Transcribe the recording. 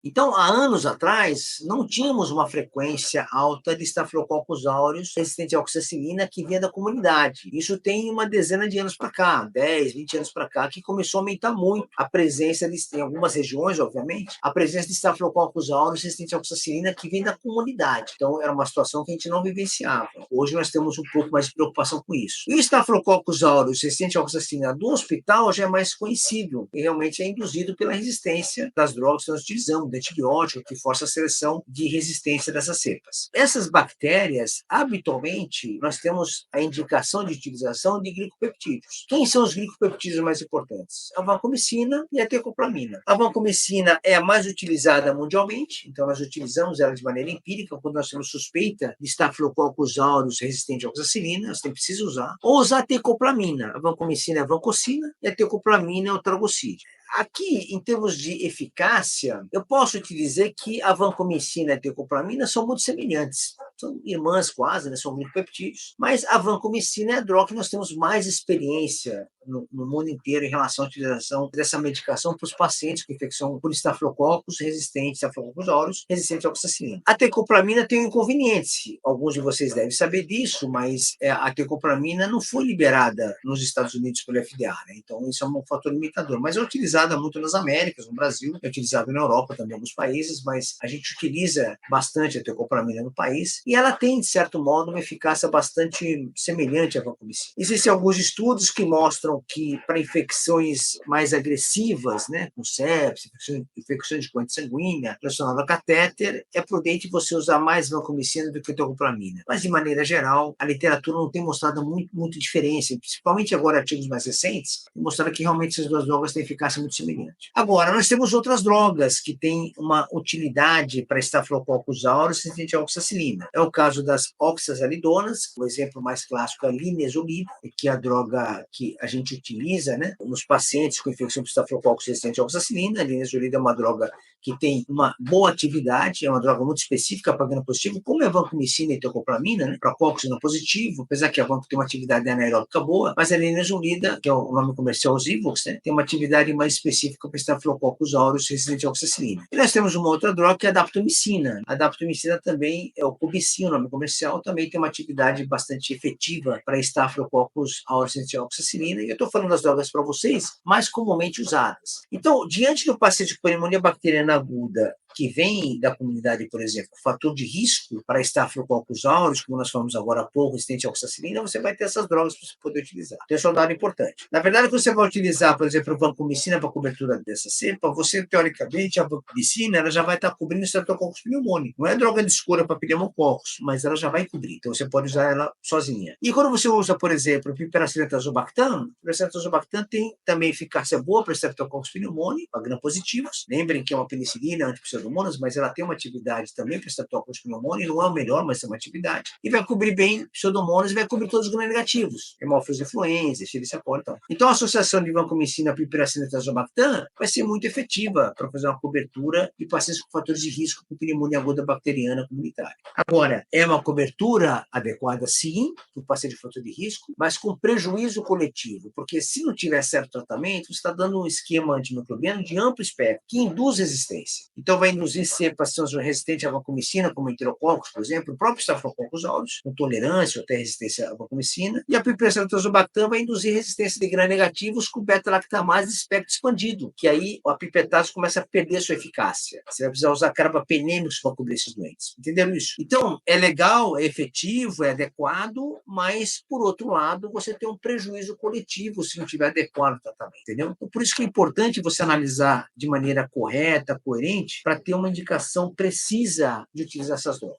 Então, há anos atrás, não tínhamos uma frequência alta de Staphylococcus aureus resistente à oxacilina que vinha da comunidade. Isso tem uma dezena de anos para cá, 10, 20 anos para cá, que começou a aumentar muito a presença, em algumas regiões, obviamente, a presença de Staphylococcus aureus resistente à oxacilina que vem da comunidade. Então, era uma situação que a gente não vivenciava. Hoje, nós temos um pouco mais de preocupação com isso. E o Staphylococcus aureus resistente à oxacilina do hospital já é mais conhecido e realmente é induzido pela resistência das drogas que nós utilizamos, de antibiótico, que força a seleção de resistência dessas cepas. Essas bactérias, habitualmente, nós temos a indicação de utilização de glicopeptídeos. Quem são os glicopeptídeos mais importantes? A vancomicina e a tecoplamina. A vancomicina é a mais utilizada mundialmente, então nós utilizamos ela de maneira empírica quando nós temos suspeita de Staphylococcus aureus resistente à oxacilina, você precisa usar. Ou usar a tecoplamina. A vancomicina é a vancomicina e a tecoplamina é o tragocídio. Aqui, em termos de eficácia, eu posso te dizer que a vancomicina e a tecoplamina são muito semelhantes. São irmãs quase, né? São glicopeptídeos. Mas a vancomicina é a droga que nós temos mais experiência no mundo inteiro em relação à utilização dessa medicação para os pacientes com infecção por estafilococcus resistentes, estafilococcus aureus, resistente à oxacilina. A tecoplamina tem um inconveniente. Alguns de vocês devem saber disso, mas a tecoplamina não foi liberada nos Estados Unidos pelo FDA, né? Então, isso é um fator limitador. Mas é utilizada muito nas Américas, no Brasil, é utilizada na Europa também, em alguns países, mas a gente utiliza bastante a tecoplamina no país e ela tem, de certo modo, uma eficácia bastante semelhante à vancomicina. Existem alguns estudos que mostram que para infecções mais agressivas, né, com sepsis, infecções de corrente sanguínea, relacionadas a catéter, é prudente você usar mais vancomicina do que tecoplamina. Mas, de maneira geral, a literatura não tem mostrado muito diferença, principalmente agora artigos mais recentes, mostrando que realmente essas duas drogas têm eficácia muito semelhante. Agora, nós temos outras drogas que têm uma utilidade para Staphylococcus aureus resistente à oxacilina. É o caso das oxazolidonas, o exemplo mais clássico é a linezolida, que é a droga que a gente utiliza, né, nos pacientes com infecção por Staphylococcus resistente à oxacilina. A linezolida é uma droga que tem uma boa atividade, é uma droga muito específica para gram positivo, como é a vancomicina e tecoplamina, né, para coccus não positivo, apesar que a vanco tem uma atividade anaeróbica boa, mas a linezolida, que é o nome comercial Zivox, né, tem uma atividade mais específica para Staphylococcus aureus resistente à oxacilina. E nós temos uma outra droga que é a daptomicina. A daptomicina também é o Cubicin, o nome comercial, também tem uma atividade bastante efetiva para Staphylococcus aureus resistente à oxacilina, e eu estou falando das drogas para vocês mais comumente usadas. Então, diante do paciente com pneumonia bacteriana aguda, que vem da comunidade, por exemplo, fator de risco para Staphylococcus aureus, como nós falamos agora há pouco, resistente à oxacilina, você vai ter essas drogas para você poder utilizar. Então, esse é um dado importante. Na verdade, quando você vai utilizar, por exemplo, a vancomicina para cobertura dessa cepa, você, teoricamente, a vancomicina, ela já vai estar cobrindo Streptococcus pneumoniae. Não é droga de escolha para pneumococcus, mas ela já vai cobrir. Então, você pode usar ela sozinha. E quando você usa, por exemplo, o piperacillin-tazobactam, o piperacillin-tazobactam tem também eficácia boa para Streptococcus pneumoniae, para gram-positivos. Lembrem que é uma penicilina antipseudomonas, mas ela tem uma atividade também para Streptococcus pneumoniae, não é o melhor, mas é uma atividade. E vai cobrir bem pseudomonas e vai cobrir todos os gram-negativos, hemófilos influenza, Escherichia coli e tal. Então, a associação de vancomicina, piperacillin-tazobactam vai ser muito efetiva para fazer uma cobertura de pacientes com fatores de risco com pneumonia aguda bacteriana comunitária. Agora, é uma cobertura adequada, sim, para o paciente de fator de risco, mas com prejuízo coletivo, porque se não tiver certo tratamento, você está dando um esquema antimicrobiano de amplo espectro, que induz resistência. Então, vai induzir cepas resistentes à vancomicina, como enterococos, por exemplo, o próprio Staphylococcus aureus, com tolerância ou até resistência à vancomicina, e a piperacillin-tazobactam vai induzir resistência de gram-negativos com beta-lactamase de espectro expandido, que aí a pipetase começa a perder sua eficácia. Você vai precisar usar carbapenêmicos para cobrir esses doentes. Entenderam isso? Então, é legal, é efetivo, é adequado, mas, por outro lado, você tem um prejuízo coletivo se não tiver adequado o tratamento, entendeu? Então, por isso que é importante você analisar de maneira correta, coerente, para ter uma indicação precisa de utilizar essas drogas.